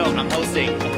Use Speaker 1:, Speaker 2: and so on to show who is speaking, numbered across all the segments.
Speaker 1: know, I'm hosting.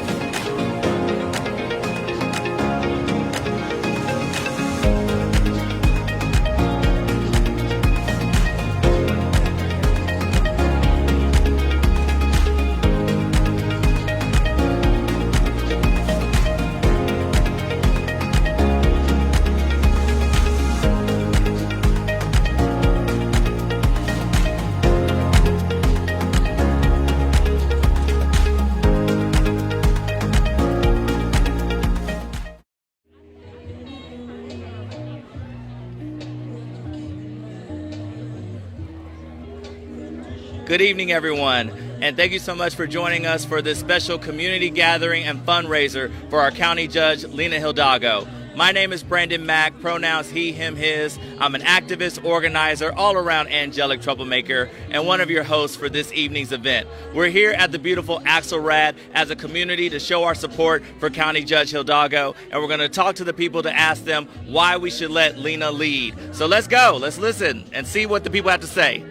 Speaker 1: Good evening, everyone, and thank you so much for joining us for this special community gathering and fundraiser for our County Judge, Lina Hidalgo. My name is Brandon Mack, pronouns he, him, his. I'm an activist, organizer, all-around angelic troublemaker, and one of your hosts for this evening's event. We're here at the beautiful Axelrad as a community to show our support for County Judge Hidalgo, and we're going to talk to the people to ask them why we should let Lina lead. So let's go, let's listen and see what the people have to say.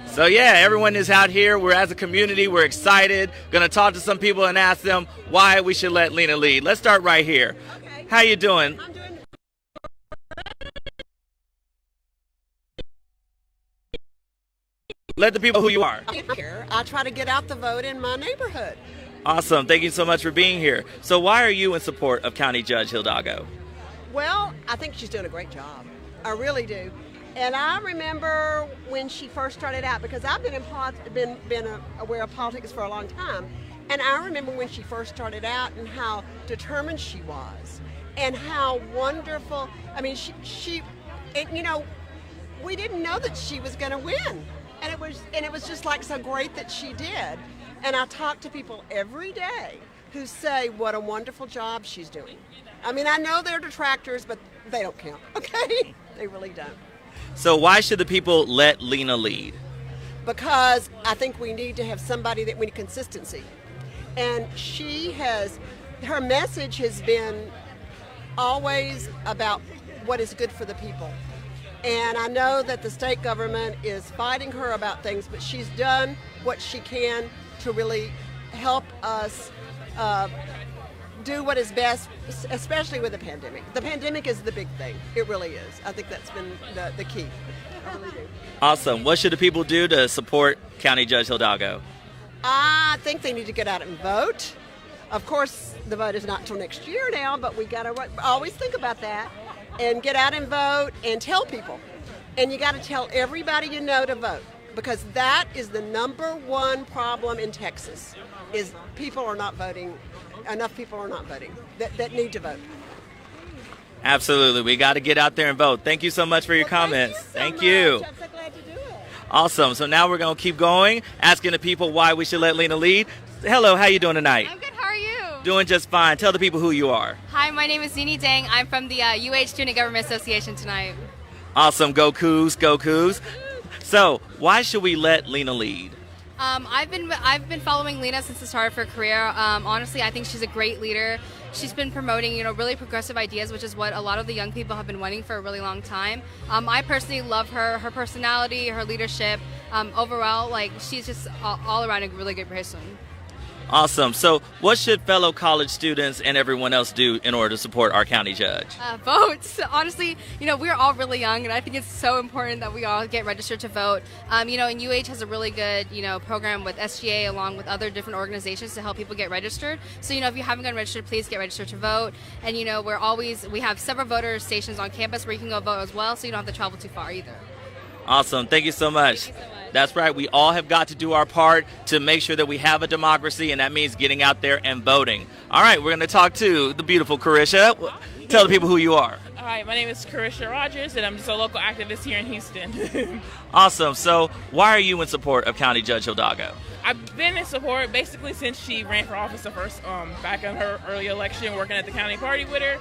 Speaker 1: So yeah, everyone is out here. We're as a community, we're excited. Gonna talk to some people and ask them why we should let Lina lead. Let's start right here. Okay. How you doing?
Speaker 2: I'm doing.
Speaker 1: Let the people who you are.
Speaker 2: Here, I try to get out the vote in my neighborhood.
Speaker 1: Awesome, thank you so much for being here. So why are you in support of County Judge Hidalgo?
Speaker 2: Well, I think she's doing a great job. I really do. And I remember when she first started out, because I've been aware of politics for a long time, and I remember when she first started out and how determined she was, and how wonderful. I mean, she you know, we didn't know that she was going to win, and it was just like so great that she did. And I talk to people every day who say what a wonderful job she's doing. I mean, I know they're detractors, but they don't count. Okay, they really don't.
Speaker 1: So why should the people let Lina lead?
Speaker 2: Because I think we need to have somebody that we need consistency. And her message has been always about what is good for the people. And I know that the state government is fighting her about things, but she's done what she can to really help us do what is best, especially with the pandemic. The pandemic is the big thing. It really is. I think that's been the key. I really do.
Speaker 1: Awesome. What should the people do to support County Judge Hidalgo?
Speaker 2: I think they need to get out and vote. Of course, the vote is not until next year now, but we got to always think about that and get out and vote and tell people. And you got to tell everybody you know to vote, because that is the number one problem in Texas, is people are not voting. Enough people are not voting that need to vote.
Speaker 1: Absolutely. We got to get out there and vote. Thank you so much for your comments.
Speaker 2: Thank you. I'm so glad to do it.
Speaker 1: Awesome. So now we're going to keep going, asking the people why we should let Lina lead. Hello, how you doing tonight?
Speaker 3: I'm good. How are you?
Speaker 1: Doing just fine. Tell the people who you are.
Speaker 3: Hi, my name is Zini Dang. I'm from the UH Student Government Association tonight.
Speaker 1: Awesome. Go Cougs. Go Cougs. So why should we let Lina lead?
Speaker 3: I've been following Lina since the start of her career. Honestly, I think she's a great leader. She's been promoting, really progressive ideas, which is what a lot of the young people have been wanting for a really long time. I personally love her personality, her leadership. Overall, she's just all around a really good person.
Speaker 1: Awesome. So what should fellow college students and everyone else do in order to support our county judge?
Speaker 3: Vote. Honestly, we're all really young, and I think it's so important that we all get registered to vote. And UH has a really good, program with SGA along with other different organizations to help people get registered. So, if you haven't gotten registered, please get registered to vote. And, we have several voter stations on campus where you can go vote as well, so you don't have to travel too far either.
Speaker 1: Awesome. Thank you so much.
Speaker 3: Thank you so much.
Speaker 1: That's right. We all have got to do our part to make sure that we have a democracy, and that means getting out there and voting. All right, we're going to talk to the beautiful Carisha. Tell the people who you are.
Speaker 4: All right, my name is Carisha Rogers, and I'm just a local activist here in Houston.
Speaker 1: Awesome. So why are you in support of County Judge Hidalgo?
Speaker 4: I've been in support basically since she ran for office the first, back in her early election, working at the county party with her,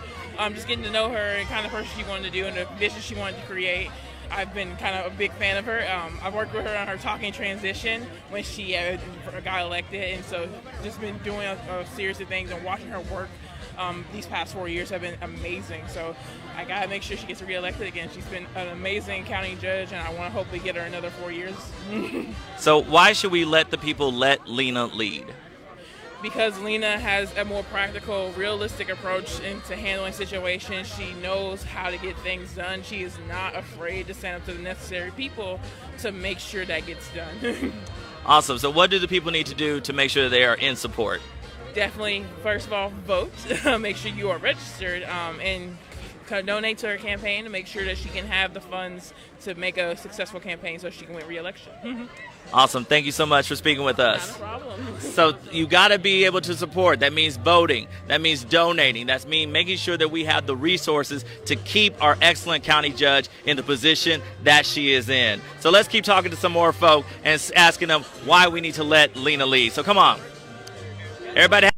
Speaker 4: just getting to know her and kind of the person she wanted to do and the vision she wanted to create. I've been kind of a big fan of her. I've worked with her on her talking transition when she got elected, and so just been doing a series of things and watching her work these past 4 years have been amazing. So I got to make sure she gets reelected again. She's been an amazing county judge, and I want to hopefully get her another 4 years.
Speaker 1: So why should we let the people let Lina lead?
Speaker 4: Because Lina has a more practical, realistic approach into handling situations. She knows how to get things done. She is not afraid to stand up to the necessary people to make sure that gets done.
Speaker 1: Awesome. So what do the people need to do to make sure they are in support?
Speaker 4: Definitely, first of all, vote. Make sure you are registered and donate to her campaign to make sure that she can have the funds to make a successful campaign so she can win re-election.
Speaker 1: Awesome. Thank you so much for speaking with us.
Speaker 4: Not a problem.
Speaker 1: So you got to be able to support. That means voting. That means donating. That means making sure that we have the resources to keep our excellent county judge in the position that she is in. So let's keep talking to some more folk and asking them why we need to let Lina lead. So come on. Everybody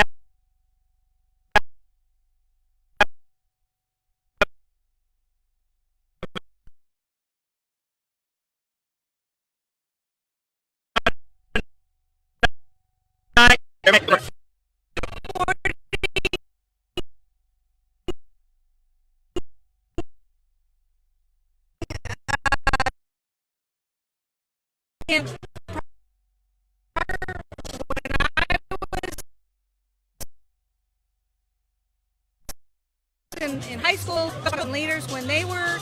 Speaker 5: in high school leaders, when they were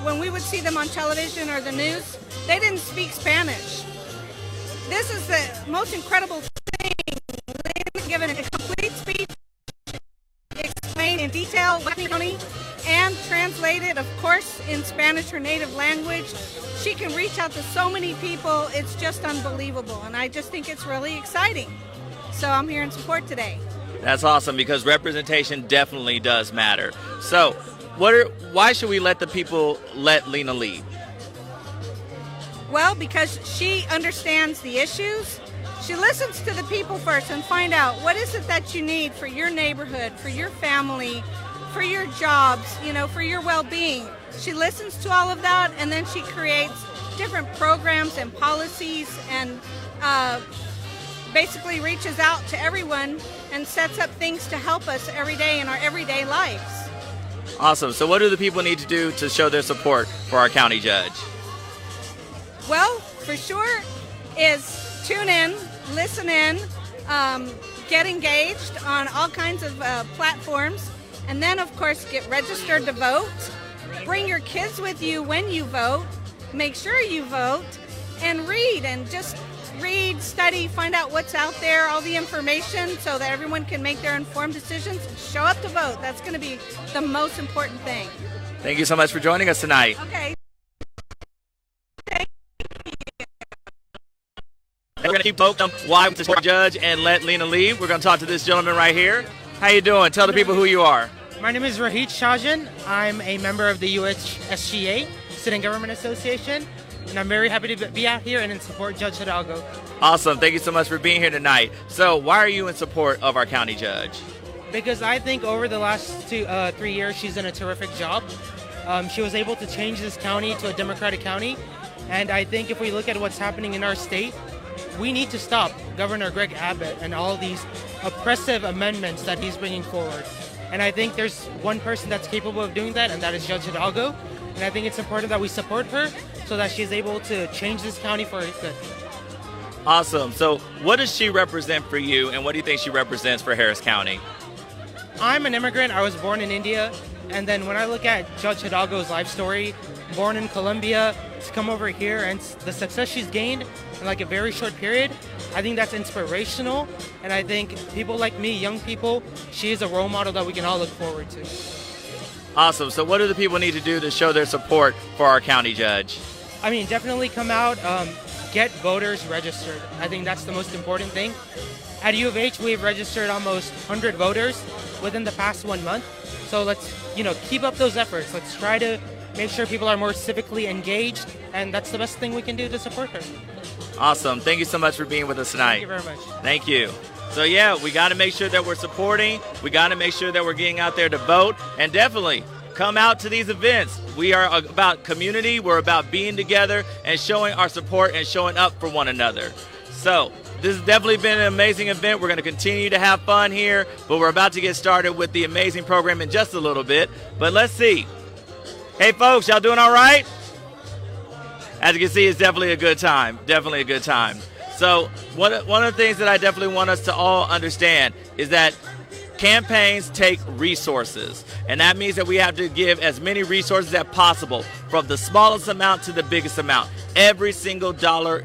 Speaker 5: when we would see them on television or the news, they didn't speak Spanish. This is the most incredible thing. They've given a complete speech, explained in detail what county, and translated, of course, in Spanish, her native language. She can reach out to so many people. It's just unbelievable, and I just think it's really exciting. So I'm here in support today.
Speaker 1: That's awesome, because representation definitely does matter. So why should we let the people let Lina lead?
Speaker 5: Well, because she understands the issues. She listens to the people first and find out what is it that you need for your neighborhood, for your family, for your jobs, for your well-being. She listens to all of that, and then she creates different programs and policies and basically reaches out to everyone and sets up things to help us every day in our everyday lives.
Speaker 1: Awesome. So what do the people need to do to show their support for our county judge?
Speaker 5: Well, for sure is tune in, listen in, get engaged on all kinds of platforms, and then, of course, get registered to vote. Bring your kids with you when you vote. Make sure you vote, and read, study, find out what's out there, all the information, so that everyone can make their informed decisions. Show up to vote. That's going to be the most important thing.
Speaker 1: Thank you so much for joining us tonight.
Speaker 5: Okay.
Speaker 1: We're going to keep voting why we support the judge and let Lina lead. We're going to talk to this gentleman right here. How you doing? Tell the people who you are.
Speaker 6: My name is Rahit Shajan. I'm a member of the UHSGA, Student Government Association, and I'm very happy to be out here and in support of Judge Hidalgo.
Speaker 1: Awesome. Thank you so much for being here tonight. So why are you in support of our county judge?
Speaker 6: Because I think over the last 3 years, she's done a terrific job. She was able to change this county to a Democratic county, and I think if we look at what's happening in our state, we need to stop Governor Greg Abbott and all these oppressive amendments that he's bringing forward. And I think there's one person that's capable of doing that, and that is Judge Hidalgo. And I think it's important that we support her so that she's able to change this county for good.
Speaker 1: Awesome. So what does she represent for you, and what do you think she represents for Harris County?
Speaker 6: I'm an immigrant. I was born in India. And then when I look at Judge Hidalgo's life story, born in Colombia, to come over here and the success she's gained in like a very short period, I think that's inspirational. And I think people like me, young people, she is a role model that we can all look forward to.
Speaker 1: Awesome. So what do the people need to do to show their support for our county judge?
Speaker 6: I mean, definitely come out, get voters registered. I think that's the most important thing. At U of H, we've registered almost 100 voters within the past 1 month. So let's, keep up those efforts. Let's try to make sure people are more civically engaged, and that's the best thing we can do to support her.
Speaker 1: Awesome. Thank you so much for being with us tonight.
Speaker 6: Thank you very much.
Speaker 1: Thank you. So yeah, we got to make sure that we're supporting. We got to make sure that we're getting out there to vote, and definitely come out to these events. We are about community. We're about being together and showing our support and showing up for one another. So this has definitely been an amazing event. We're going to continue to have fun here, but we're about to get started with the amazing program in just a little bit. But let's see. Hey, folks, y'all doing all right? As you can see, it's definitely a good time. Definitely a good time. So one of the things that I definitely want us to all understand is that campaigns take resources, and that means that we have to give as many resources as possible, from the smallest amount to the biggest amount. Every single dollar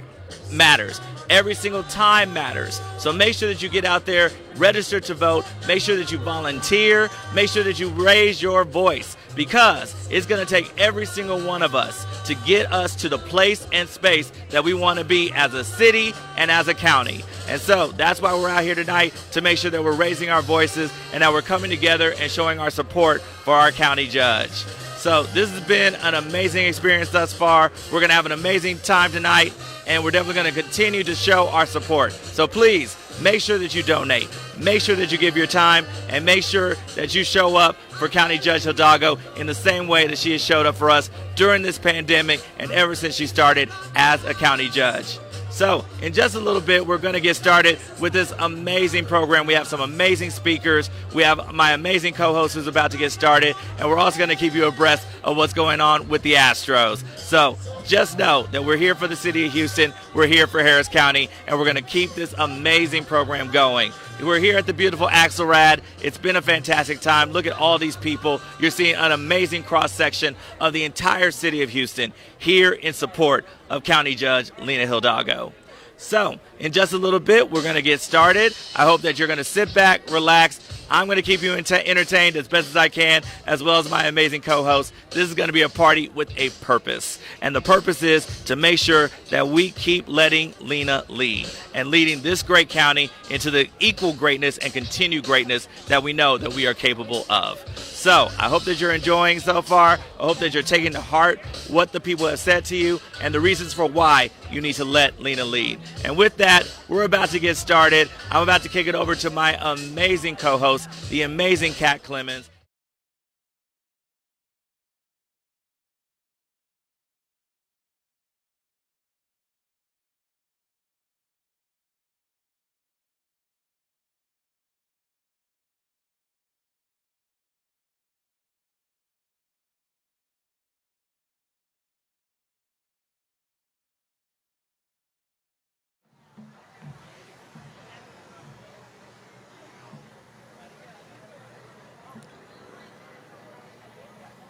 Speaker 1: matters. Every single time matters. So make sure that you get out there, register to vote, make sure that you volunteer, make sure that you raise your voice, because it's going to take every single one of us to get us to the place and space that we want to be as a city and as a county. And so that's why we're out here tonight, to make sure that we're raising our voices and that we're coming together and showing our support for our county judge. So this has been an amazing experience thus far. We're going to have an amazing time tonight, and we're definitely going to continue to show our support. So please make sure that you donate, make sure that you give your time, and make sure that you show up for County Judge Hidalgo in the same way that she has showed up for us during this pandemic and ever since she started as a county judge. So in just a little bit, we're going to get started with this amazing program. We have some amazing speakers. We have my amazing co-host who's about to get started, and we're also going to keep you abreast of what's going on with the Astros. So just know that we're here for the city of Houston. We're here for Harris County, and we're going to keep this amazing program going. We're here at the beautiful Axelrad. It's been a fantastic time. Look at all these people. You're seeing an amazing cross-section of the entire city of Houston here in support of County Judge Lina Hidalgo. So in just a little bit, we're going to get started. I hope that you're going to sit back, relax. I'm going to keep you entertained as best as I can, as well as my amazing co-host. This is going to be a party with a purpose. And the purpose is to make sure that we keep letting Lina lead and leading this great county into the equal greatness and continued greatness that we know that we are capable of. So I hope that you're enjoying so far. I hope that you're taking to heart what the people have said to you and the reasons for why you need to let Lina lead. And with that, we're about to get started. I'm about to kick it over to my amazing co-host, the amazing Kat Clemens.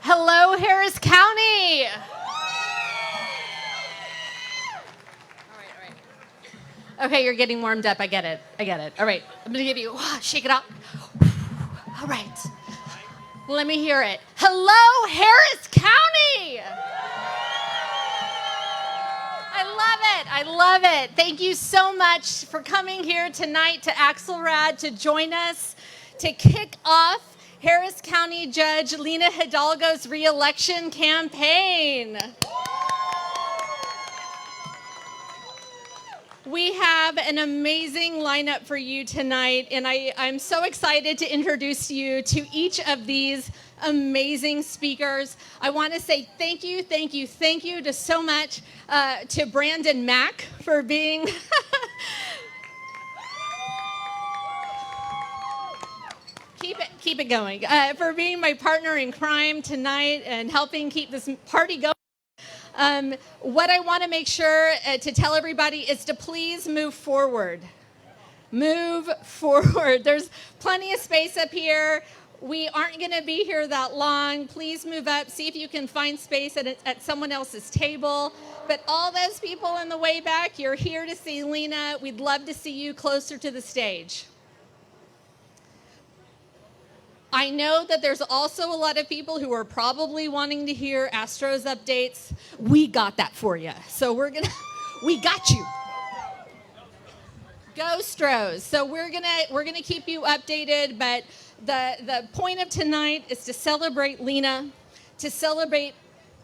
Speaker 7: Hello, Harris County. All right. Okay, you're getting warmed up. I get it. All right, I'm gonna give you, shake it out. All right. Let me hear it. Hello, Harris County. I love it. Thank you so much for coming here tonight to Axelrad to join us to kick off Harris County Judge Lina Hidalgo's re-election campaign. We have an amazing lineup for you tonight, and I'm so excited to introduce you to each of these amazing speakers. I want to say thank you to so much to Brandon Mack for being Keep it going. For being my partner in crime tonight and helping keep this party going. What I want to make sure to tell everybody is to please move forward. Move forward. There's plenty of space up here. We aren't going to be here that long. Please move up. See if you can find space at someone else's table. But all those people in the way back, you're here to see Lina. We'd love to see you closer to the stage. I know that there's also a lot of people who are probably wanting to hear Astros updates. We got that for you. So we got you. Go Stros. So we're gonna keep you updated, but the point of tonight is to celebrate Lina, to celebrate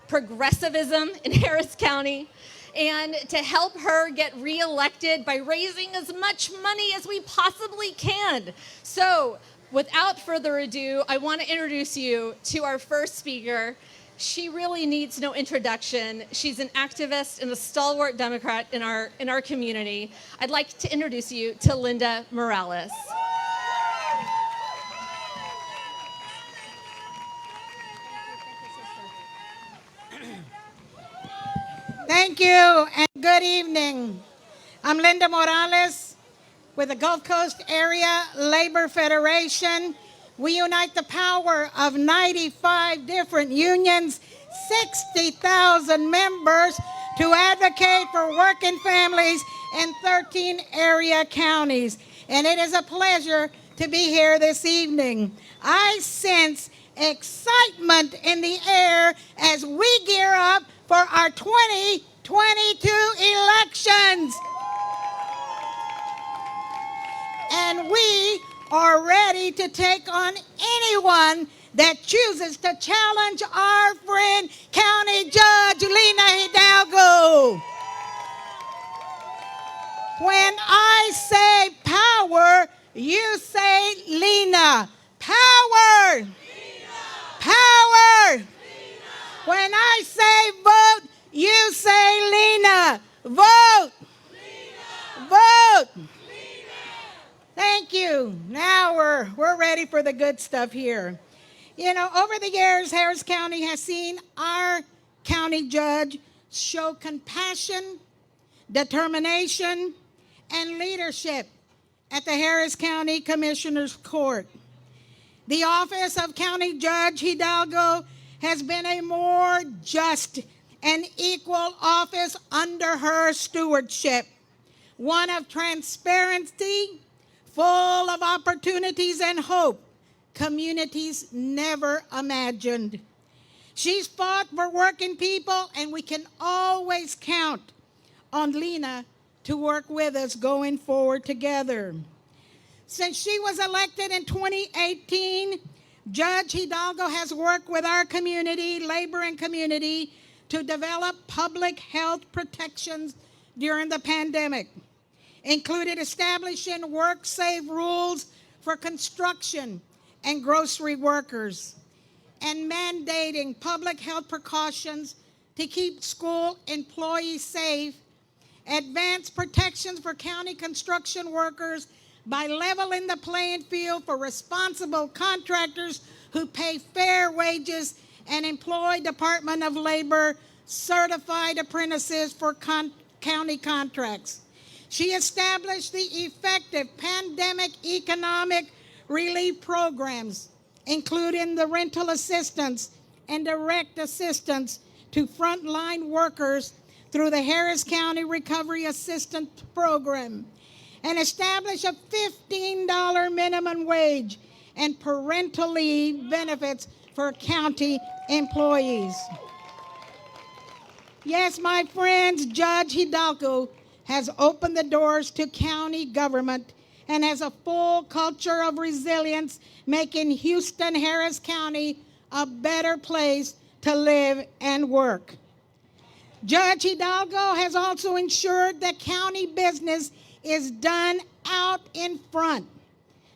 Speaker 7: progressivism in Harris County, and to help her get reelected by raising as much money as we possibly can. So without further ado, I want to introduce you to our first speaker. She really needs no introduction. She's an activist and a stalwart Democrat in our community. I'd like to introduce you to Linda Morales.
Speaker 8: Thank you and good evening. I'm Linda Morales with the Gulf Coast Area Labor Federation. We unite the power of 95 different unions, 60,000 members to advocate for working families in 13 area counties. And it is a pleasure to be here this evening. I sense excitement in the air as we gear up for our 2022 elections. And we are ready to take on anyone that chooses to challenge our friend County Judge Lina Hidalgo. When I say power, you say Lina. Power! Lina. Power! Lina. When I say vote, you say Lina. Vote! Lina. Vote! Lina. Thank you. Now we're ready for the good stuff here. You know, over the years, Harris County has seen our county judge show compassion, determination, and leadership at the Harris County Commissioner's Court. The office of County Judge Hidalgo has been a more just and equal office under her stewardship, one of transparency, full of opportunities and hope communities never imagined. She's fought for working people, and we can always count on Lina to work with us going forward together. Since she was elected in 2018, Judge Hidalgo has worked with our community, labor and community, to develop public health protections during the pandemic, included establishing work-safe rules for construction and grocery workers, and mandating public health precautions to keep school employees safe, advanced protections for county construction workers by leveling the playing field for responsible contractors who pay fair wages and employ Department of Labor certified apprentices for county contracts. She established the effective pandemic economic relief programs, including the rental assistance and direct assistance to frontline workers through the Harris County Recovery Assistance Program, and established a $15 minimum wage and parental leave benefits for county employees. Yes, my friends, Judge Hidalgo has opened the doors to county government and has a full culture of resilience, making Houston Harris County a better place to live and work. Judge Hidalgo has also ensured that county business is done out in front.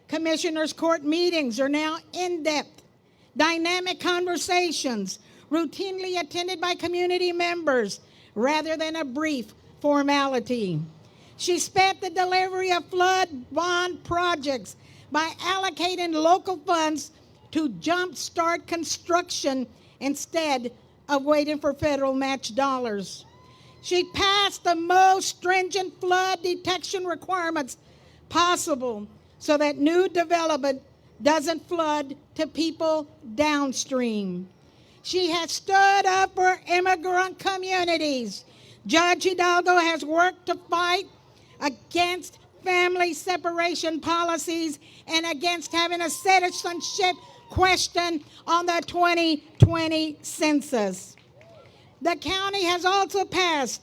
Speaker 8: Commissioners' Court meetings are now in-depth, dynamic conversations, routinely attended by community members rather than a brief formality. She sped the delivery of flood bond projects by allocating local funds to jumpstart construction instead of waiting for federal match dollars. She passed the most stringent flood detection requirements possible so that new development doesn't flood to people downstream. She has stood up for immigrant communities. Judge Hidalgo has worked to fight against family separation policies and against having a citizenship question on the 2020 census. The county has also passed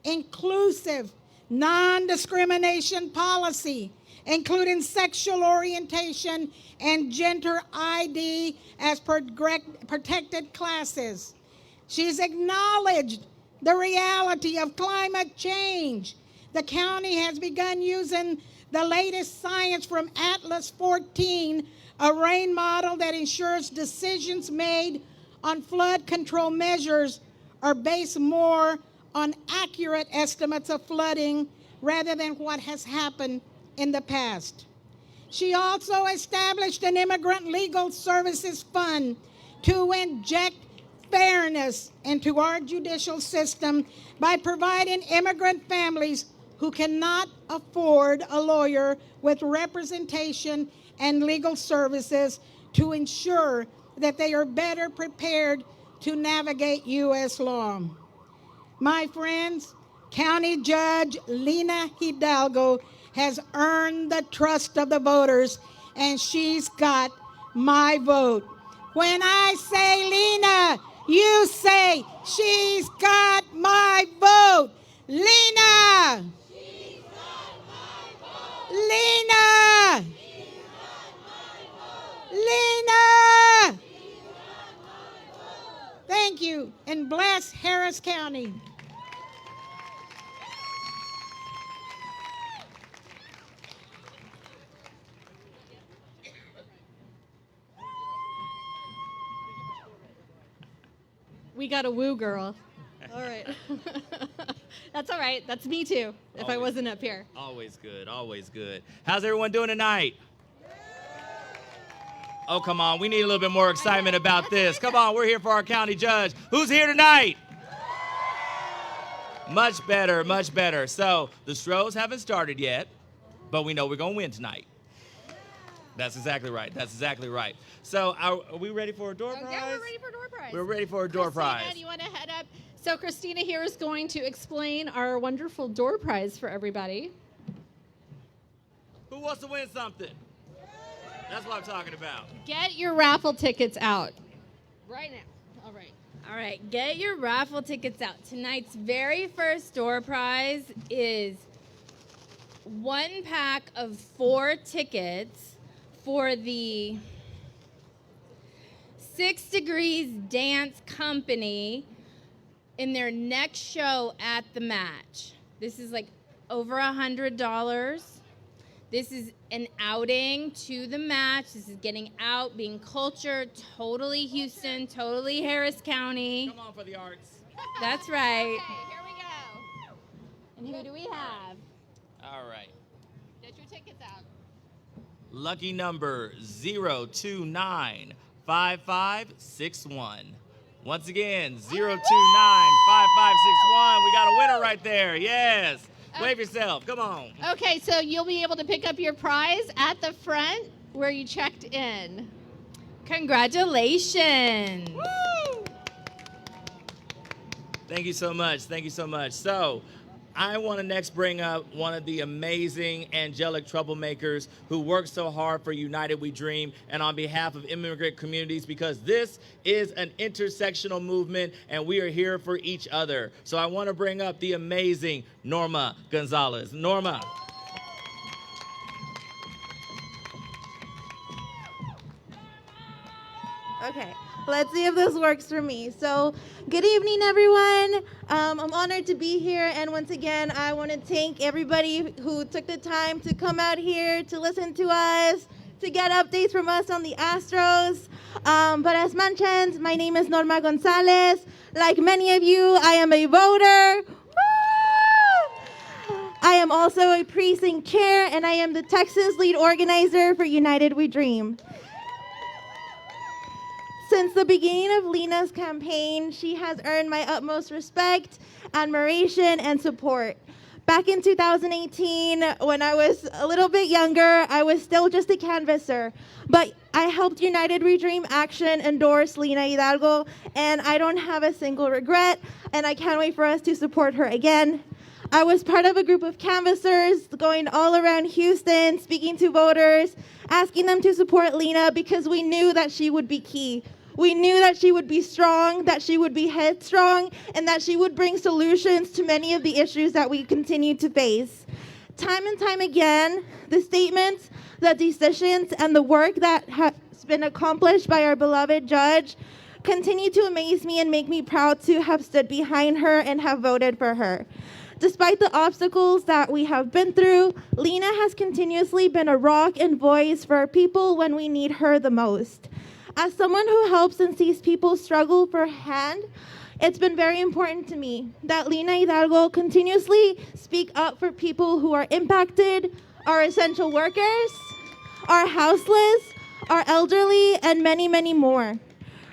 Speaker 8: inclusive non-discrimination policy, including sexual orientation and gender ID as protected classes. She's acknowledged the reality of climate change. The county has begun using the latest science from Atlas 14, a rain model that ensures decisions made on flood control measures are based more on accurate estimates of flooding rather than what has happened in the past. She also established an immigrant legal services fund to inject fairness into our judicial system by providing immigrant families who cannot afford a lawyer with representation and legal services to ensure that they are better prepared to navigate U.S. law. My friends, County Judge Lina Hidalgo has earned the trust of the voters, and she's got my vote. When I say Lina, you say, she's got my vote. Lina! She's got my vote. Lina! She's got my vote. Lina! She's got my vote. Thank you, and bless Harris County.
Speaker 7: We got a woo girl. All right. That's all right. That's me too, if I wasn't up here.
Speaker 1: Always good, always good. How's everyone doing tonight? Oh, come on. We need a little bit more excitement about this. Come on, we're here for our county judge. Who's here tonight? Much better, much better. So the Stros haven't started yet, but we know we're going to win tonight. That's exactly right. That's exactly right. So are we ready for a door prize?
Speaker 7: Yeah, we're ready for a door prize.
Speaker 1: We're ready for a door prize.
Speaker 7: Christina, do you want to head up? So Christina here is going to explain our wonderful door prize for everybody.
Speaker 1: Who wants to win something? That's what I'm talking about.
Speaker 7: Get your raffle tickets out. Right now. All right.
Speaker 9: All right, get your raffle tickets out. Tonight's very first door prize is 1 pack of 4 tickets for the 6 Degrees Dance Company in their next show at the match. This is like over $100. This is an outing to the match. This is getting out, being culture, totally Houston, totally Harris County.
Speaker 1: Come on for the arts.
Speaker 9: That's right.
Speaker 7: Okay, here we go.
Speaker 9: And who do we have?
Speaker 1: All right.
Speaker 7: Get your tickets out.
Speaker 1: Lucky number 0295561. Once again, 0295561. We got a winner right there. Yes. Wave yourself. Come on.
Speaker 7: Okay, so you'll be able to pick up your prize at the front where you checked in.
Speaker 9: Congratulations.
Speaker 7: Woo!
Speaker 1: Thank you so much. Thank you so much. So I want to next bring up one of the amazing angelic troublemakers who work so hard for United We Dream and on behalf of immigrant communities, because this is an intersectional movement and we are here for each other. So I want to bring up the amazing Norma Gonzalez. Norma.
Speaker 10: Okay, let's see if this works for me. So, good evening, everyone. I'm honored to be here, and once again, I want to thank everybody who took the time to come out here to listen to us, to get updates from us on the Astros. But as mentioned, my name is Norma Gonzalez. Like many of you, I am a voter. Woo! I am also a precinct chair, and I am the Texas lead organizer for United We Dream. Since the beginning of Lina's campaign, she has earned my utmost respect, admiration, and support. Back in 2018, when I was a little bit younger, I was still just a canvasser, but I helped United We Dream Action endorse Lina Hidalgo, and I don't have a single regret, and I can't wait for us to support her again. I was part of a group of canvassers going all around Houston, speaking to voters, asking them to support Lina because we knew that she would be key. We knew that she would be strong, that she would be headstrong, and that she would bring solutions to many of the issues that we continue to face. Time and time again, the statements, the decisions, and the work that has been accomplished by our beloved judge continue to amaze me and make me proud to have stood behind her and have voted for her. Despite the obstacles that we have been through, Lina has continuously been a rock and voice for our people when we need her the most. As someone who helps and sees people struggle for a hand, it's been very important to me that Lina Hidalgo continuously speak up for people who are impacted, our essential workers, our houseless, our elderly, and many, many more.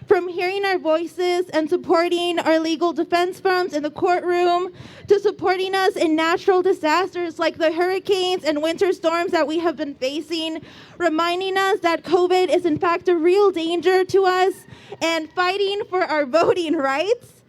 Speaker 10: From hearing our voices and supporting our legal defense firms in the courtroom, to supporting us in natural disasters like the hurricanes and winter storms that we have been facing, reminding us that COVID is in fact a real danger to us, and fighting for our voting rights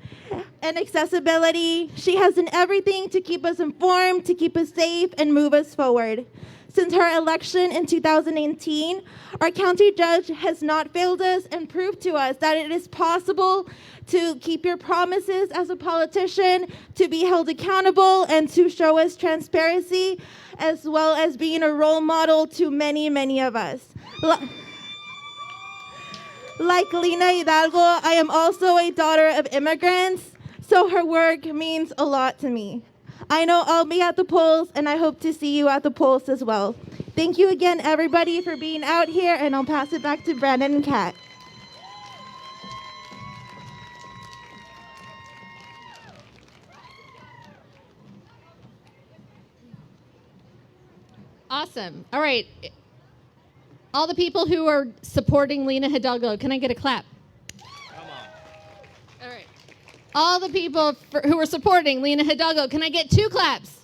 Speaker 10: and accessibility. She has done everything to keep us informed, to keep us safe, and move us forward. Since her election in 2018, our county judge has not failed us and proved to us that it is possible to keep your promises as a politician, to be held accountable, and to show us transparency, as well as being a role model to many, many of us. Like Lina Hidalgo, I am also a daughter of immigrants, so her work means a lot to me. I know I'll be at the polls, and I hope to see you at the polls as well. Thank you again, everybody, for being out here, and I'll pass it back to Brandon and Kat.
Speaker 7: Awesome. All right. All the people who are supporting Lina Hidalgo, can I get a clap?
Speaker 1: Come on.
Speaker 7: All right. All the people who are supporting Lina Hidalgo, can I get 2 claps?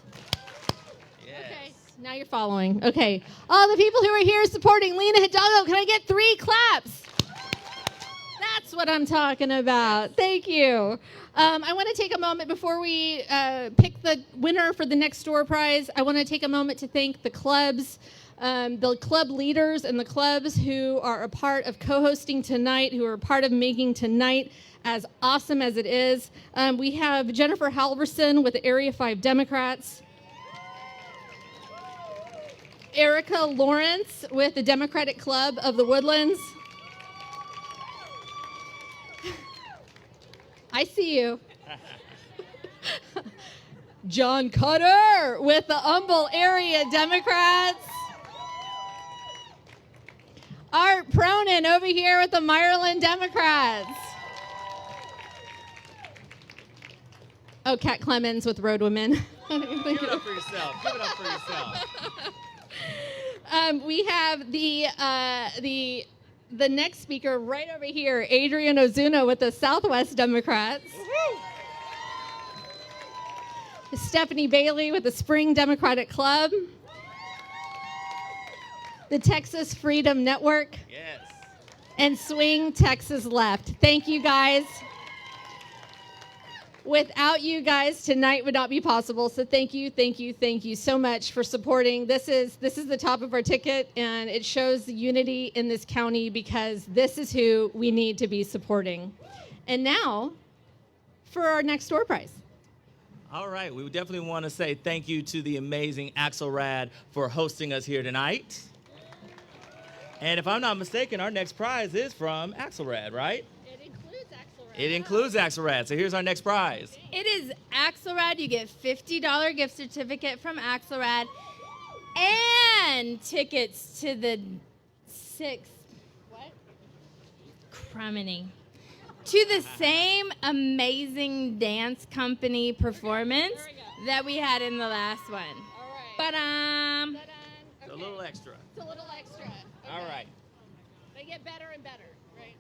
Speaker 1: Yes.
Speaker 7: Okay. Now you're following. Okay. All the people who are here supporting Lina Hidalgo, can I get 3 claps? That's what I'm talking about. Thank you. I want to take a moment before we pick the winner for the next door prize. I want to take a moment to thank the clubs, the club leaders and the clubs who are a part of co-hosting tonight, who are a part of making tonight as awesome as it is. We have Jennifer Halverson with the Area 5 Democrats, Erica Lawrence with the Democratic Club of the Woodlands. I see you. John Cutter with the Humble Area Democrats. Art Pronin over here with the Ireland Democrats. Oh, Kat Clemens with Road Women.
Speaker 1: Give it up for yourself. Give it up for yourself.
Speaker 7: We have the next speaker right over here, Adrian Ozuna with the Southwest Democrats. Woo-hoo. Stephanie Bailey with the Spring Democratic Club. The Texas Freedom Network.
Speaker 1: Yes.
Speaker 7: And Swing Texas Left. Thank you, guys. Without you guys, tonight would not be possible. So thank you so much for supporting. This is the top of our ticket, and it shows the unity in this county because this is who we need to be supporting. And now, for our next door prize.
Speaker 1: All right, we definitely want to say thank you to the amazing Axelrad for hosting us here tonight. And if I'm not mistaken, our next prize is from Axelrad, right? It includes Axelrad. So here's our next prize.
Speaker 9: It is Axelrad. You get $50 gift certificate from Axelrad and tickets to the to the same amazing dance company performance that we had in the last one.
Speaker 7: All right.
Speaker 9: But
Speaker 1: It's a little extra.
Speaker 7: It's a little extra. Okay.
Speaker 1: All right.
Speaker 7: They get better and better, right?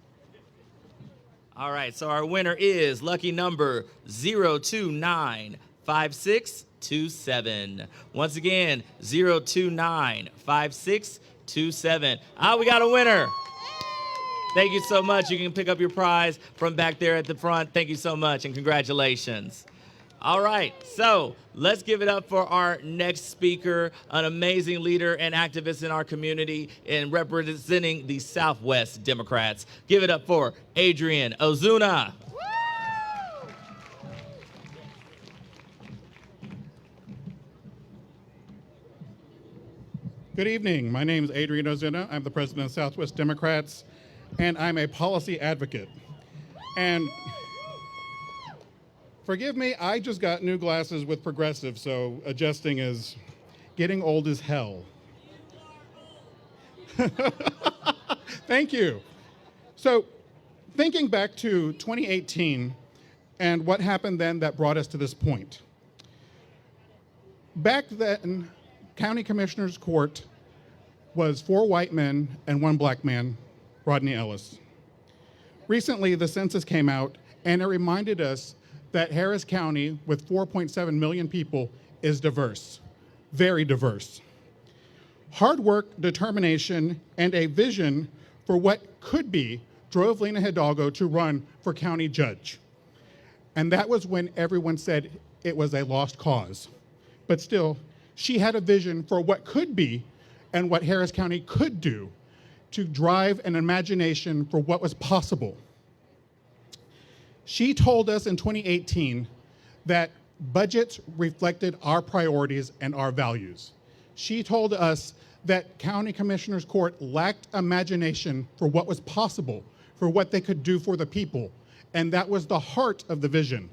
Speaker 1: All right, so our winner is lucky number 0295627. Once again, 0295627. We got a winner. Thank you so much. You can pick up your prize from back there at the front. Thank you so much, and congratulations. All right, so let's give it up for our next speaker, an amazing leader and activist in our community and representing the Southwest Democrats. Give it up for Adrian Ozuna.
Speaker 11: Good evening. My name is Adrian Ozuna. I'm the president of Southwest Democrats, and I'm a policy advocate. And forgive me, I just got new glasses with progressive, so adjusting is getting old as hell. Thank you. So thinking back to 2018 and what happened then that brought us to this point. Back then, County Commissioner's Court was 4 white men and 1 black man, Rodney Ellis. Recently, the census came out, and it reminded us that Harris County, with 4.7 million people, is diverse, very diverse. Hard work, determination, and a vision for what could be drove Lina Hidalgo to run for county judge. And that was when everyone said it was a lost cause. But still, she had a vision for what could be and what Harris County could do to drive an imagination for what was possible. She told us in 2018 that budgets reflected our priorities and our values. She told us that County Commissioner's Court lacked imagination for what was possible, for what they could do for the people. And that was the heart of the vision,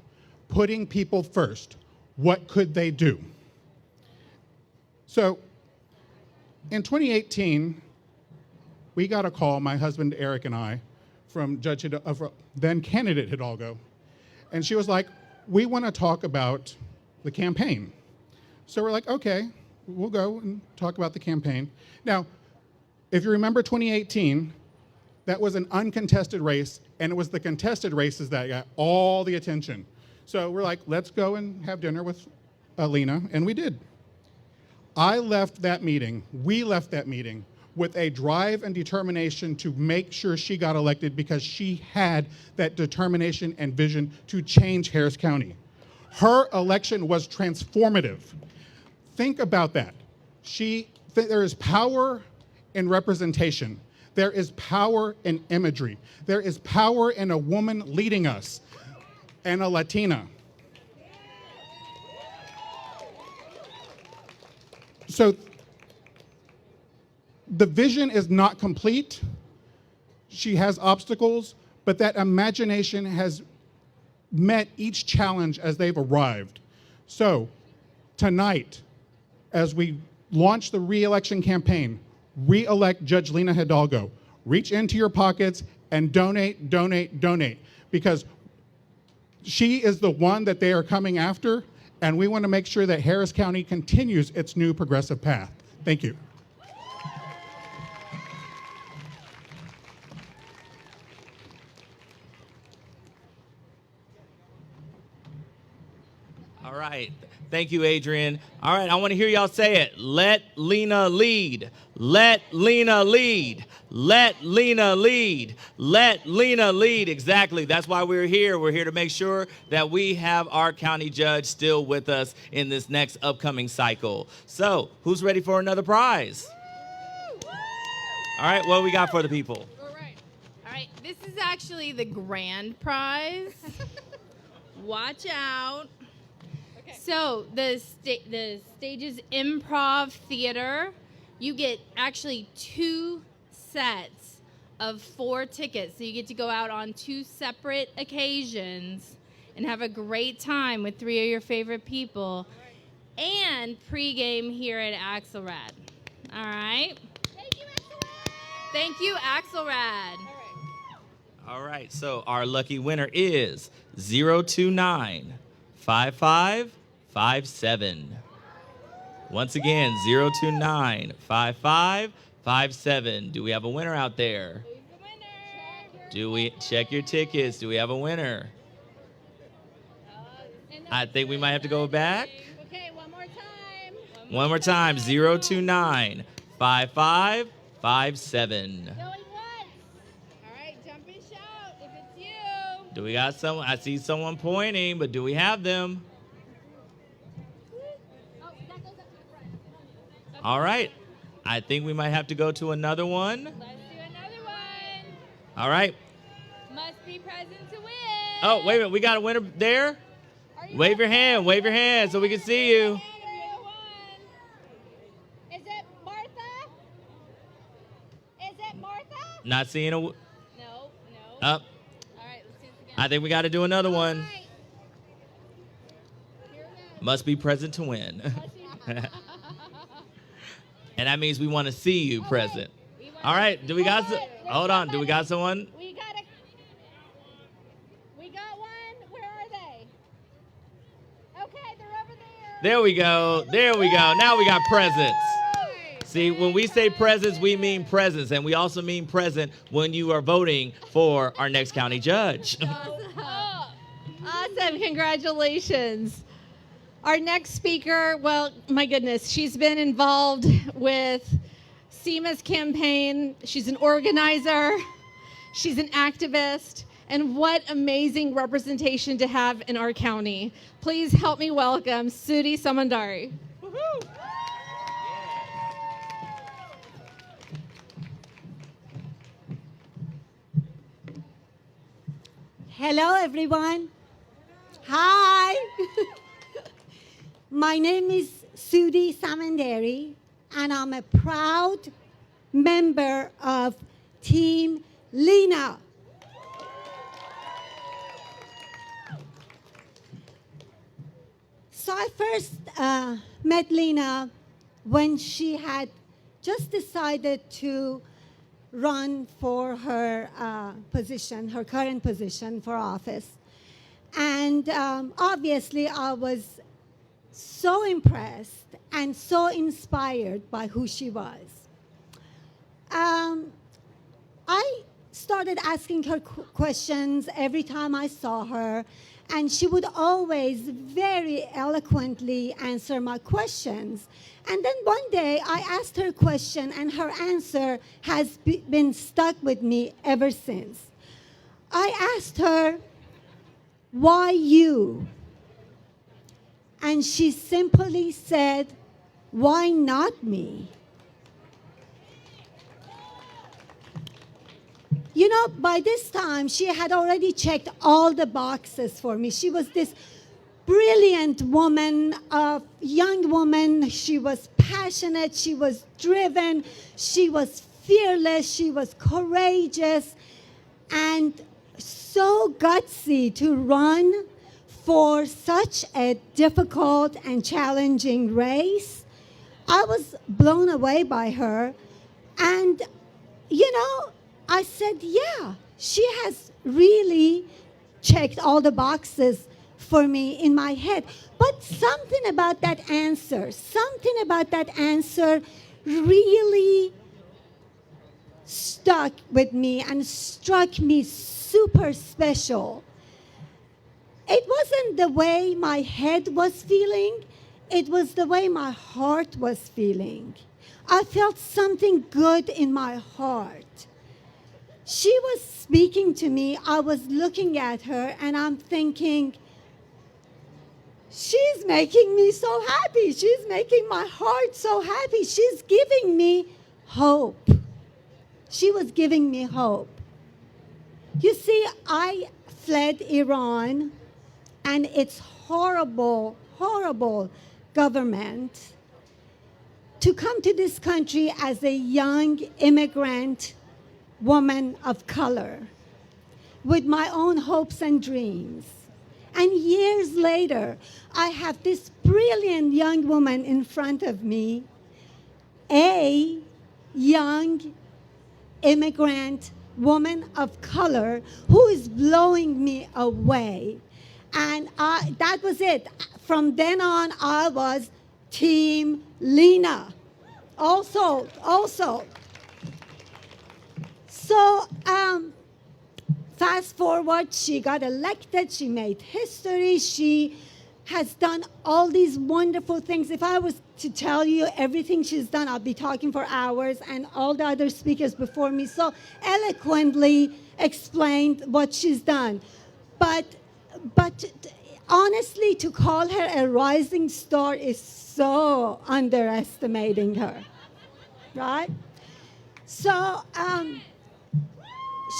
Speaker 11: putting people first. What could they do? So in 2018, we got a call, my husband Eric and I, from then candidate Hidalgo. And she was like, we want to talk about the campaign. So we're like, okay, we'll go and talk about the campaign. Now, if you remember 2018, that was an uncontested race, and it was the contested races that got all the attention. So we're like, let's go and have dinner with Lina, and we did. We left that meeting with a drive and determination to make sure she got elected because she had that determination and vision to change Harris County. Her election was transformative. Think about that. There is power in representation. There is power in imagery. There is power in a woman leading us and a Latina. So the vision is not complete. She has obstacles, but that imagination has met each challenge as they've arrived. So tonight, as we launch the re-election campaign, re-elect Judge Lina Hidalgo. Reach into your pockets and donate, donate, donate, because she is the one that they are coming after, and we want to make sure that Harris County continues its new progressive path. Thank you.
Speaker 1: All right. Thank you, Adrian. All right, I want to hear y'all say it. Let Lina lead. Let Lina lead. Let Lina lead. Let Lina lead. Exactly. That's why we're here. We're here to make sure that we have our county judge still with us in this next upcoming cycle. So, who's ready for another prize? All right, what we got for the people?
Speaker 9: All right. This is actually the grand prize. Watch out. So the stage is improv theater. You get actually 2 sets of 4 tickets. So you get to go out on 2 separate occasions and have a great time with 3 of your favorite people. And pregame here at Axelrad. All right? Thank you, Axelrad.
Speaker 1: All right, so our lucky winner is 0295557. Once again, 0295557. Do we have a winner out there?
Speaker 9: Who's the winner?
Speaker 1: Do we check your tickets? Do we have a winner? I think we might have to go back.
Speaker 9: Okay, one more time.
Speaker 1: One more time, 0295557.
Speaker 9: Going once. All right, jump and shout if it's you.
Speaker 1: Do we got someone? I see someone pointing, but do we have them? All right. I think we might have to go to another one.
Speaker 9: Let's do another one.
Speaker 1: All right.
Speaker 9: Must be present to win.
Speaker 1: Oh, wait a minute. We got a winner there? Wave your hand. Wave your hand so we can see you.
Speaker 9: Is it Martha? Is it Martha?
Speaker 1: Not seeing a...
Speaker 9: No.
Speaker 1: Up.
Speaker 9: All right, let's do this again.
Speaker 1: I think we got to do another one.
Speaker 9: Right. Here we go.
Speaker 1: Must be present to win. And that means we want to see you present. All right. Do we got... Hold on. Do we got someone?
Speaker 9: We got
Speaker 1: There we go. There we go. Now we got presents. See, when we say presents, we mean presents. And we also mean present when you are voting for our next county judge.
Speaker 7: Awesome. Congratulations. Our next speaker, well, my goodness, she's been involved with SEMA's campaign. She's an organizer. She's an activist. And what amazing representation to have in our county. Please help me welcome Sudi Samandari. Woo-hoo.
Speaker 12: Hello, everyone. Hi. My name is Sudi Samandari, and I'm a proud member of Team Lina. So I first met Lina when she had just decided to run for her position, her current position for office. And obviously I was so impressed and so inspired by who she was. I started asking her questions every time I saw her, and she would always very eloquently answer my questions. And then one day I asked her a question, and her answer has been stuck with me ever since. I asked her, "Why you?" And she simply said, "Why not me?" You know, by this time, she had already checked all the boxes for me. She was this brilliant woman, a young woman. She was passionate, she was driven, she was fearless, she was courageous, and so gutsy to run for such a difficult and challenging race. I was blown away by her. And, you know, I said, yeah, she has really checked all the boxes for me in my head. But something about that answer really stuck with me and struck me super special. It wasn't the way my head was feeling, it was the way my heart was feeling. I felt something good in my heart. She was speaking to me, I was looking at her, and I'm thinking, she's making me so happy. She's making my heart so happy. She's giving me hope. She was giving me hope. You see, I fled Iran and its horrible, horrible government to come to this country as a young immigrant woman of color with my own hopes and dreams. And years later, I have this brilliant young woman in front of me, a young immigrant woman of color who is blowing me away. And that was it. From then on, I was Team Lina. Also. So fast forward, she got elected, she made history, she has done all these wonderful things. If I was to tell you everything she's done, I'll be talking for hours, and all the other speakers before me so eloquently explained what she's done. But honestly, to call her a rising star is so underestimating her, right? So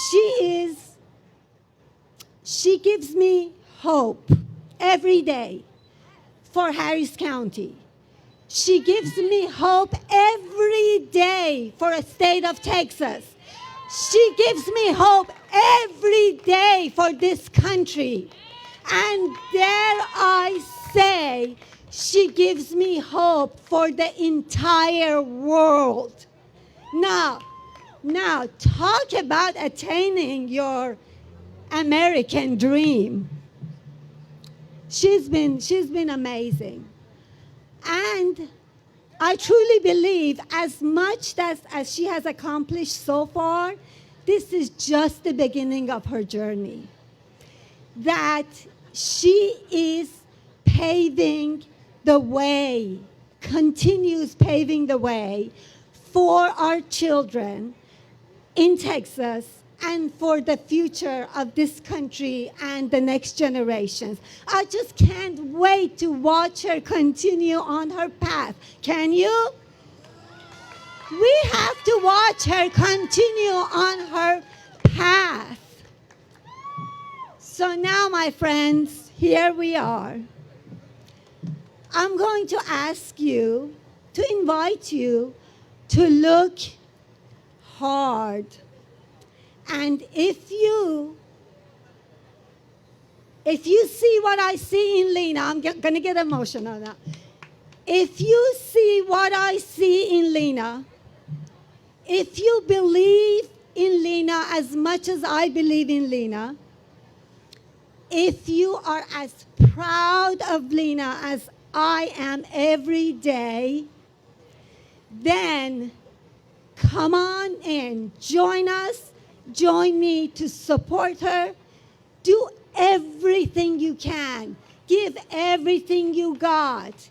Speaker 12: she gives me hope every day for Harris County. She gives me hope every day for a state of Texas. She gives me hope every day for this country. And dare I say, she gives me hope for the entire world. Now, talk about attaining your American dream. She's been amazing. And I truly believe as much as she has accomplished so far, this is just the beginning of her journey. That she is paving the way, continues paving the way for our children in Texas and for the future of this country and the next generations. I just can't wait to watch her continue on her path. Can you? We have to watch her continue on her path. So now, my friends, here we are. I'm going to ask you, to invite you to look hard. And if you see what I see in Lina, I'm going to get emotional now. If you see what I see in Lina, if you believe in Lina as much as I believe in Lina, if you are as proud of Lina as I am every day, then come on in, join us, join me to support her. Do everything you can. Give everything you got.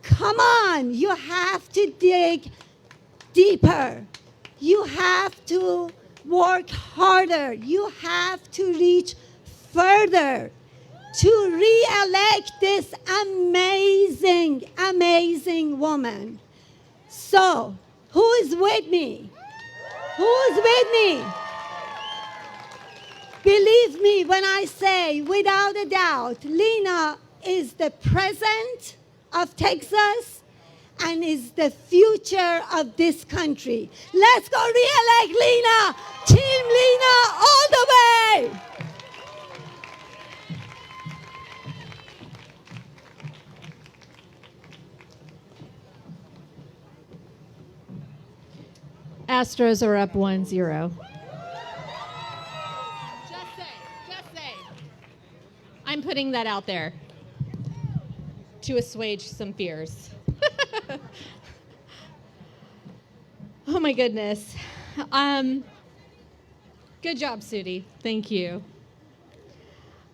Speaker 12: Come on, you have to dig deeper. You have to work harder. You have to reach further to re-elect this amazing, amazing woman. So, who is with me? Who is with me? Believe me when I say, without a doubt, Lina is the present of Texas and is the future of this country. Let's go re-elect Lina, Team Lina, all the way.
Speaker 7: Astros are up 1-0.
Speaker 13: Just say. I'm putting that out there to assuage some fears. Oh my goodness. Good job, Sudi. Thank you.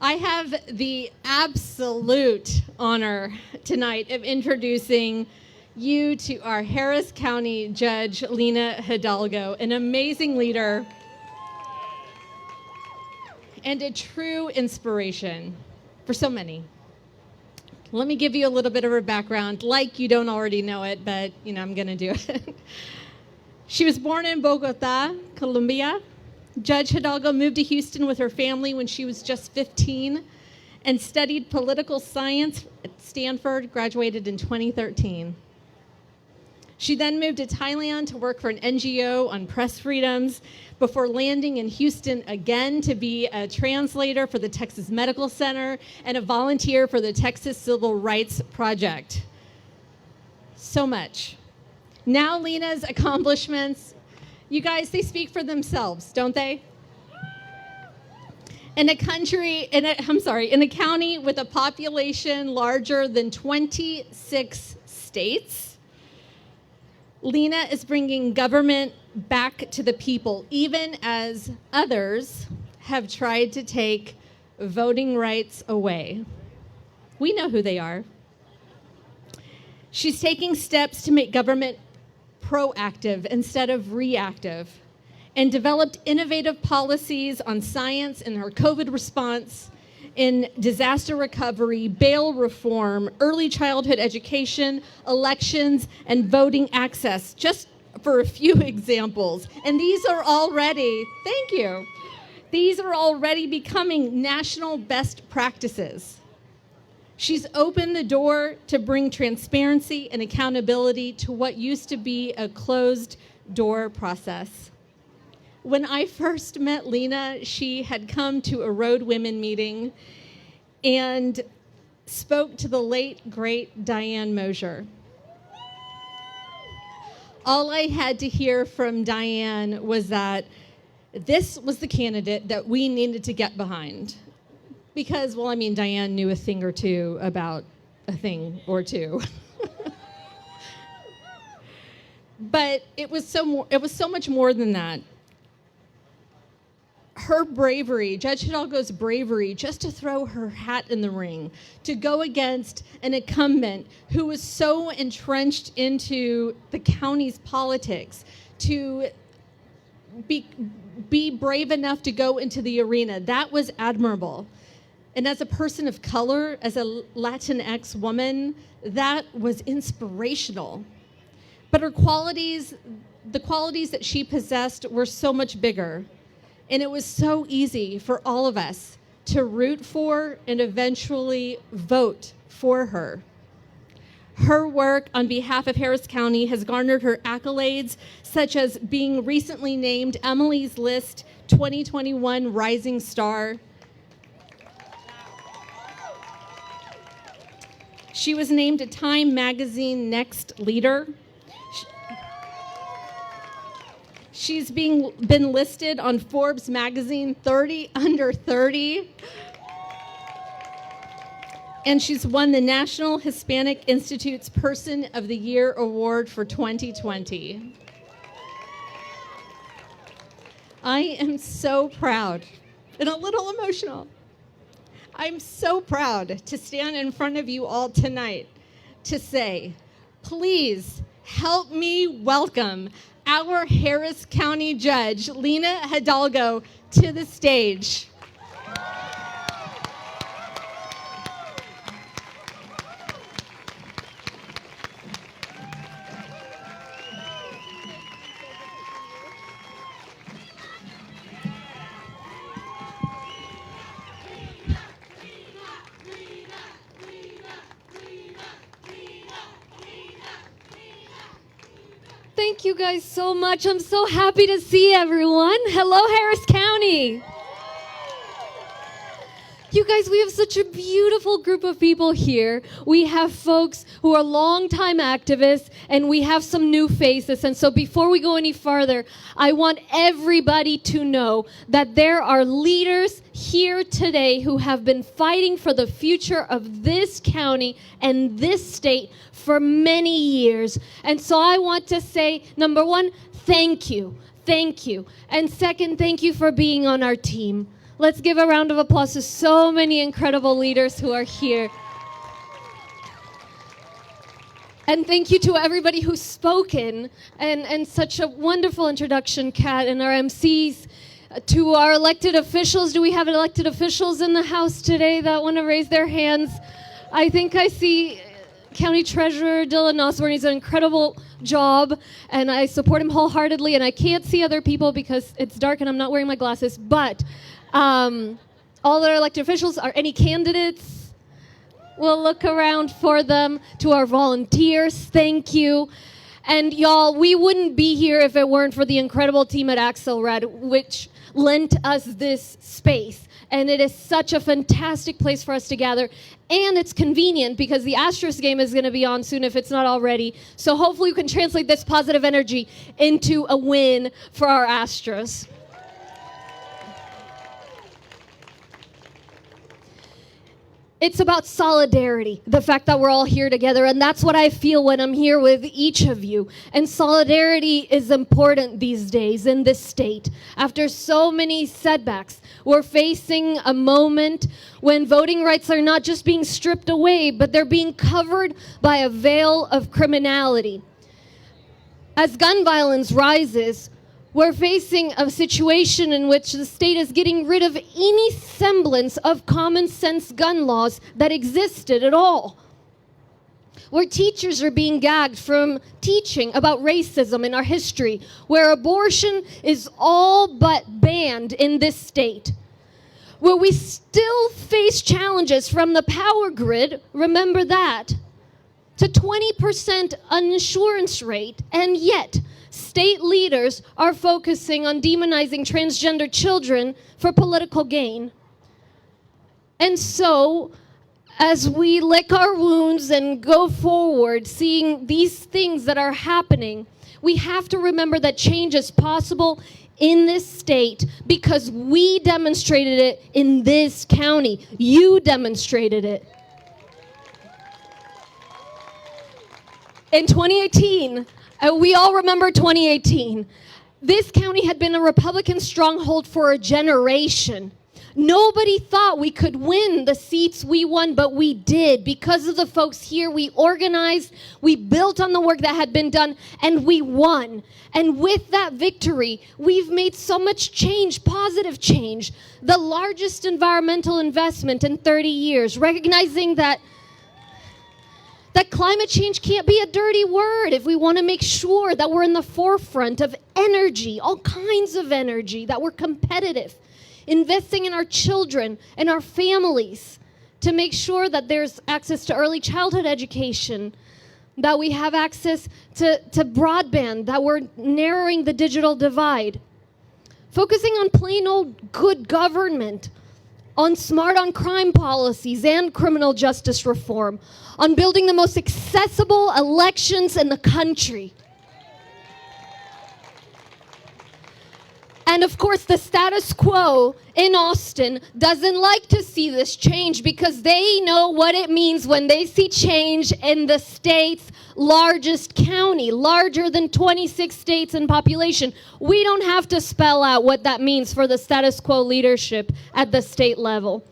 Speaker 13: I have the absolute honor tonight of introducing you to our Harris County Judge, Lina Hidalgo, an amazing leader and a true inspiration for so many. Let me give you a little bit of her background, like you don't already know it, but I'm gonna do it. She was born in Bogota, Colombia. Judge Hidalgo moved to Houston with her family when she was just 15 and studied political science at Stanford, graduated in 2013. She then moved to Thailand to work for an NGO on press freedoms before landing in Houston again to be a translator for the Texas Medical Center and a volunteer for the Texas Civil Rights Project. So much. Now Lina's accomplishments, you guys, they speak for themselves, don't they? In a county with a population larger than 26 states, Lina is bringing government back to the people, even as others have tried to take voting rights away. We know who they are. She's taking steps to make government proactive instead of reactive, and developed innovative policies on science in her COVID response, in disaster recovery, bail reform, early childhood education, elections, and voting access, just for a few examples. And these are already, thank you, these are already becoming national best practices. She's opened the door to bring transparency and accountability to what used to be a closed door process. When I first met Lina, she had come to a Road Women meeting and spoke to the late, great Diane Mosier. All I had to hear from Diane was that this was the candidate that we needed to get behind. Because, Diane knew a thing or two about a thing or two. But it was so much more than that. Her bravery, Judge Hidalgo's bravery, just to throw her hat in the ring, to go against an incumbent who was so entrenched into the county's politics, to be brave enough to go into the arena, that was admirable. And as a person of color, as a Latinx woman, that was inspirational. But her qualities, the qualities that she possessed, were so much bigger. And it was so easy for all of us to root for and eventually vote for her. Her work on behalf of Harris County has garnered her accolades, such as being recently named Emily's List 2021 Rising Star. She was named a Time Magazine Next Leader. She's been listed on Forbes magazine 30 under 30. And she's won the National Hispanic Institute's Person of the Year Award for 2020. I am so proud and a little emotional. I'm so proud to stand in front of you all tonight to say, please help me welcome our Harris County Judge, Lina Hidalgo, to the stage.
Speaker 14: Thank you guys so much. I'm so happy to see everyone. Hello, Harris County. You guys, we have such a beautiful group of people here. We have folks who are longtime activists, and we have some new faces. And so before we go any farther, I want everybody to know that there are leaders here today who have been fighting for the future of this county and this state for many years. And so I want to say, number one, thank you. Thank you. And second, thank you for being on our team. Let's give a round of applause to so many incredible leaders who are here. And thank you to everybody who's spoken, and such a wonderful introduction, Kat, and our MCs. To our elected officials, do we have elected officials in the house today that want to raise their hands? I think I see County Treasurer Dylan Osborne. He's an incredible job, and I support him wholeheartedly, and I can't see other people because it's dark and I'm not wearing my glasses, but all our elected officials, are any candidates? We'll look around for them. To our volunteers, thank you. And y'all, we wouldn't be here if it weren't for the incredible team at Axelrad, which lent us this space. And it is such a fantastic place for us to gather. And it's convenient because the Astros game is going to be on soon if it's not already. So hopefully you can translate this positive energy into a win for our Astros. It's about solidarity, the fact that we're all here together, and that's what I feel when I'm here with each of you. And solidarity is important these days in this state. After so many setbacks, we're facing a moment when voting rights are not just being stripped away, but they're being covered by a veil of criminality. As gun violence rises, we're facing a situation in which the state is getting rid of any semblance of common sense gun laws that existed at all. Where teachers are being gagged from teaching about racism in our history, where abortion is all but banned in this state, where we still face challenges from the power grid, remember that, to 20% insurance rate, and yet state leaders are focusing on demonizing transgender children for political gain. And so, as we lick our wounds and go forward, seeing these things that are happening, we have to remember that change is possible in this state because we demonstrated it in this county. You demonstrated it. In 2018, We all remember 2018. This county had been a Republican stronghold for a generation. Nobody thought we could win the seats we won, but we did. Because of the folks here, we organized, we built on the work that had been done, and we won. And with that victory, we've made so much change, positive change. The largest environmental investment in 30 years, recognizing that climate change can't be a dirty word if we want to make sure that we're in the forefront of energy, all kinds of energy, that we're competitive. Investing in our children and our families to make sure that there's access to early childhood education, that we have access to broadband, that we're narrowing the digital divide. Focusing on plain old good government, on smart on crime policies and criminal justice reform, on building the most accessible elections in the country. And of course, the status quo in Austin doesn't like to see this change because they know what it means when they see change in the state's largest county, larger than 26 states in population. We don't have to spell out what that means for the status quo leadership at the state level.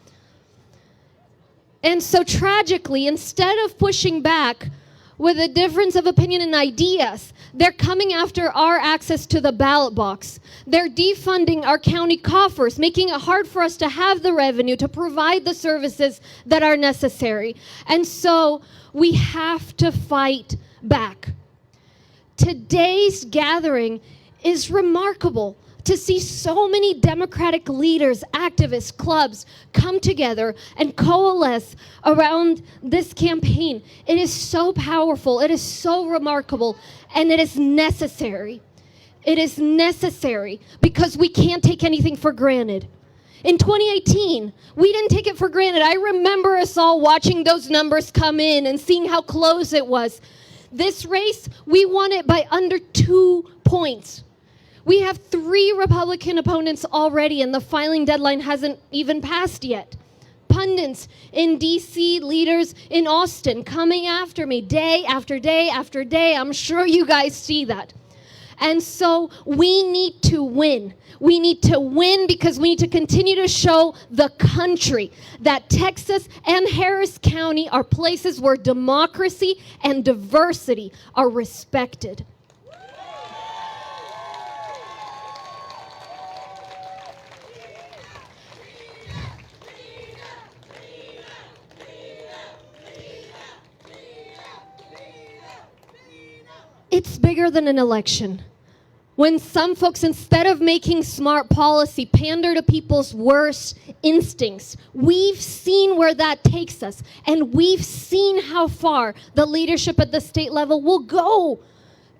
Speaker 14: And so tragically, instead of pushing back with a difference of opinion and ideas, they're coming after our access to the ballot box. They're defunding our county coffers, making it hard for us to have the revenue to provide the services that are necessary. And so we have to fight back. Today's gathering is remarkable. To see so many Democratic leaders, activists, clubs come together and coalesce around this campaign. It is so powerful. It is so remarkable. And it is necessary. It is necessary because we can't take anything for granted. In 2018, we didn't take it for granted. I remember us all watching those numbers come in and seeing how close it was. This race, we won it by under 2 points. We have 3 Republican opponents already, and the filing deadline hasn't even passed yet. Pundits in D.C., leaders in Austin coming after me day after day after day. I'm sure you guys see that. And so we need to win. We need to win because we need to continue to show the country that Texas and Harris County are places where democracy and diversity are respected. It's bigger than an election. When some folks, instead of making smart policy, pander to people's worst instincts, we've seen where that takes us. And we've seen how far the leadership at the state level will go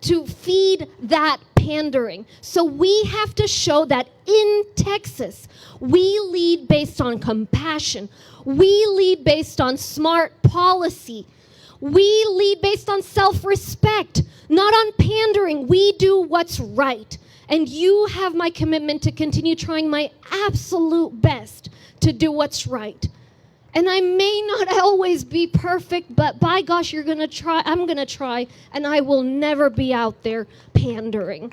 Speaker 14: to feed that pandering. So we have to show that in Texas, we lead based on compassion. We lead based on smart policy. We lead based on self-respect, not on pandering. We do what's right. And you have my commitment to continue trying my absolute best to do what's right. And I may not always be perfect, but by gosh, you're going to try. I'm going to try, and I will never be out there pandering.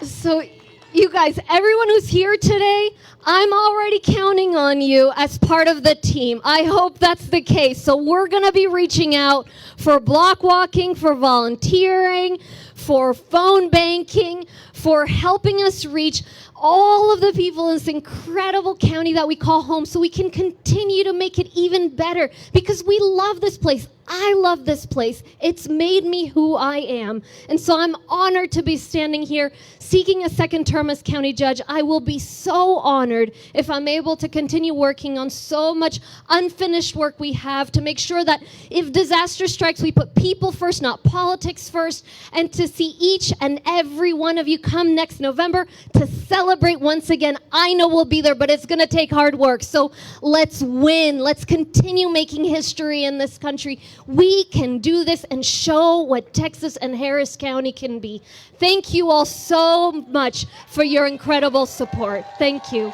Speaker 14: So, you guys, everyone who's here today, I'm already counting on you as part of the team. I hope that's the case. So we're going to be reaching out for block walking, for volunteering, for phone banking, for helping us reach all of the people in this incredible county that we call home so we can continue to make it even better because we love this place. I love this place. It's made me who I am. And so I'm honored to be standing here seeking a second term as county judge. I will be so honored if I'm able to continue working on so much unfinished work we have to make sure that if disaster strikes, we put people first, not politics first, and to see each and every one of you come next November to celebrate once again. I know we'll be there, but it's going to take hard work. So let's win. Let's continue making history in this country. We can do this and show what Texas and Harris County can be. Thank you all so much for your incredible support. Thank you.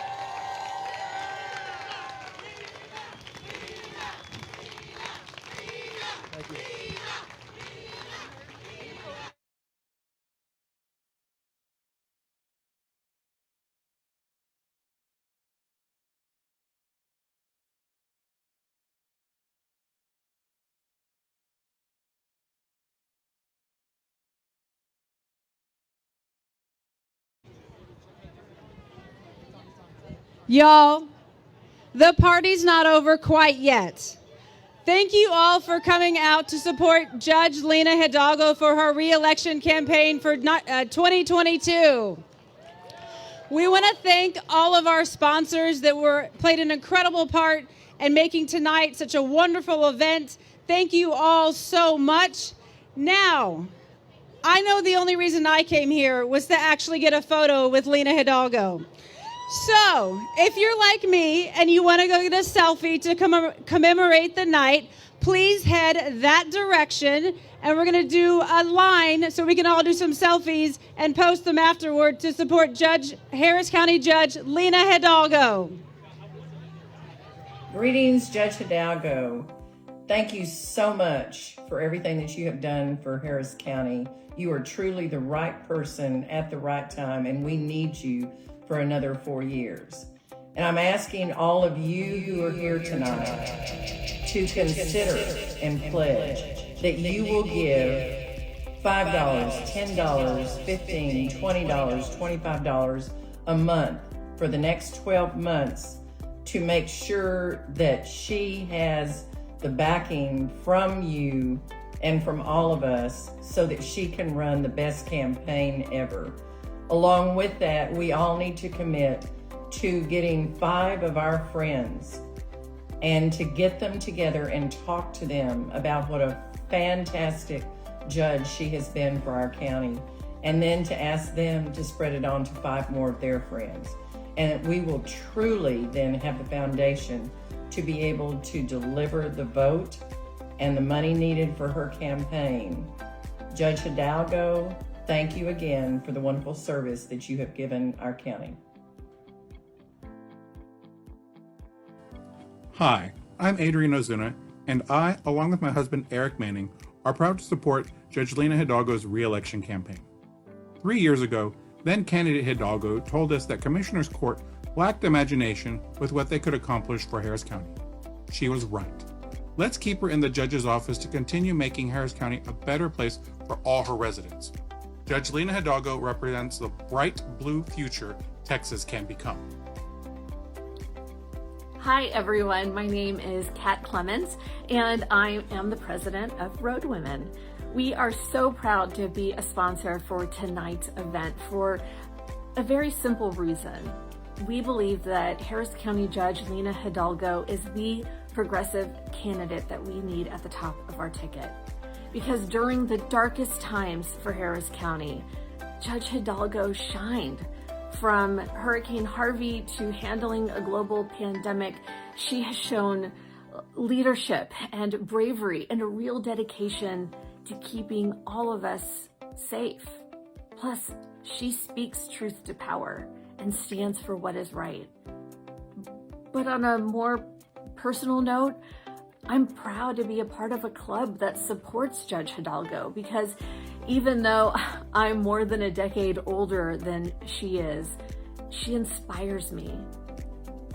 Speaker 15: Y'all, the party's not over quite yet. Thank you all for coming out to support Judge Lina Hidalgo for her re-election campaign for 2022. We want to thank all of our sponsors that played an incredible part in making tonight such a wonderful event. Thank you all so much. Now, I know the only reason I came here was to actually get a photo with Lina Hidalgo. So, if you're like me and you want to go get a selfie to commemorate the night, please head that direction, and we're going to do a line so we can all do some selfies and post them afterward to support Harris County Judge Lina Hidalgo.
Speaker 16: Greetings, Judge Hidalgo. Thank you so much for everything that you have done for Harris County. You are truly the right person at the right time, and we need you for another 4 years. And I'm asking all of you who are here tonight to consider and pledge that you will give $5, $10, $15, $20, $25 a month for the next 12 months to make sure that she has the backing from you and from all of us so that she can run the best campaign ever. Along with that, we all need to commit to getting 5 of our friends and to get them together and talk to them about what a fantastic judge she has been for our county, and then to ask them to spread it on to 5 more of their friends. And we will truly then have the foundation to be able to deliver the vote and the money needed for her campaign. Judge Hidalgo, thank you again for the wonderful service that you have given our county.
Speaker 11: Hi, I'm Adrian Ozuna, and I, along with my husband Eric Manning, are proud to support Judge Lina Hidalgo's re-election campaign. 3 years ago, then candidate Hidalgo told us that Commissioner's Court lacked imagination with what they could accomplish for Harris County. She was right. Let's keep her in the judge's office to continue making Harris County a better place for all her residents. Judge Lina Hidalgo represents the bright blue future Texas can become.
Speaker 17: Hi everyone, my name is Kat Clemens and I am the president of Road Women. We are so proud to be a sponsor for tonight's event for a very simple reason. We believe that Harris County Judge Lina Hidalgo is the progressive candidate that we need at the top of our ticket. Because during the darkest times for Harris County, Judge Hidalgo shined. From Hurricane Harvey to handling a global pandemic, she has shown leadership and bravery and a real dedication to keeping all of us safe. Plus, she speaks truth to power and stands for what is right. But on a more personal note, I'm proud to be a part of a club that supports Judge Hidalgo, because even though I'm more than a decade older than she is, she inspires me.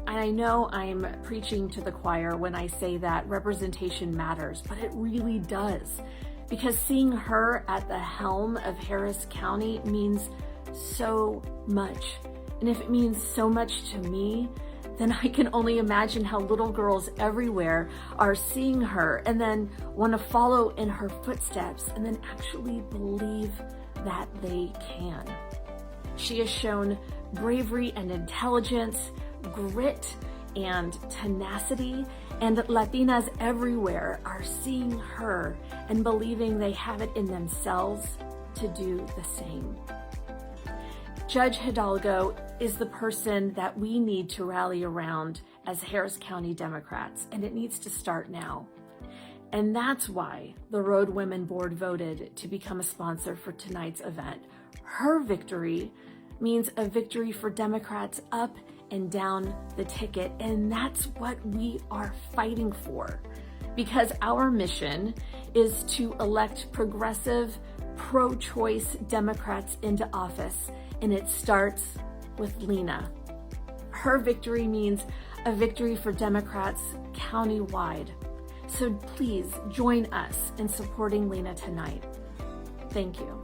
Speaker 17: And I know I'm preaching to the choir when I say that representation matters, but it really does. Because seeing her at the helm of Harris County means so much. And if it means so much to me, then I can only imagine how little girls everywhere are seeing her and then want to follow in her footsteps and then actually believe that they can. She has shown bravery and intelligence, grit and tenacity, and Latinas everywhere are seeing her and believing they have it in themselves to do the same. Judge Hidalgo is the person that we need to rally around as Harris County Democrats, and it needs to start now. And that's why the Road Women Board voted to become a sponsor for tonight's event. Her victory means a victory for Democrats up and down the ticket, and that's what we are fighting for. Because our mission is to elect progressive, pro-choice Democrats into office, and it starts with Lina. Her victory means a victory for Democrats countywide. So please join us in supporting Lina tonight. Thank you.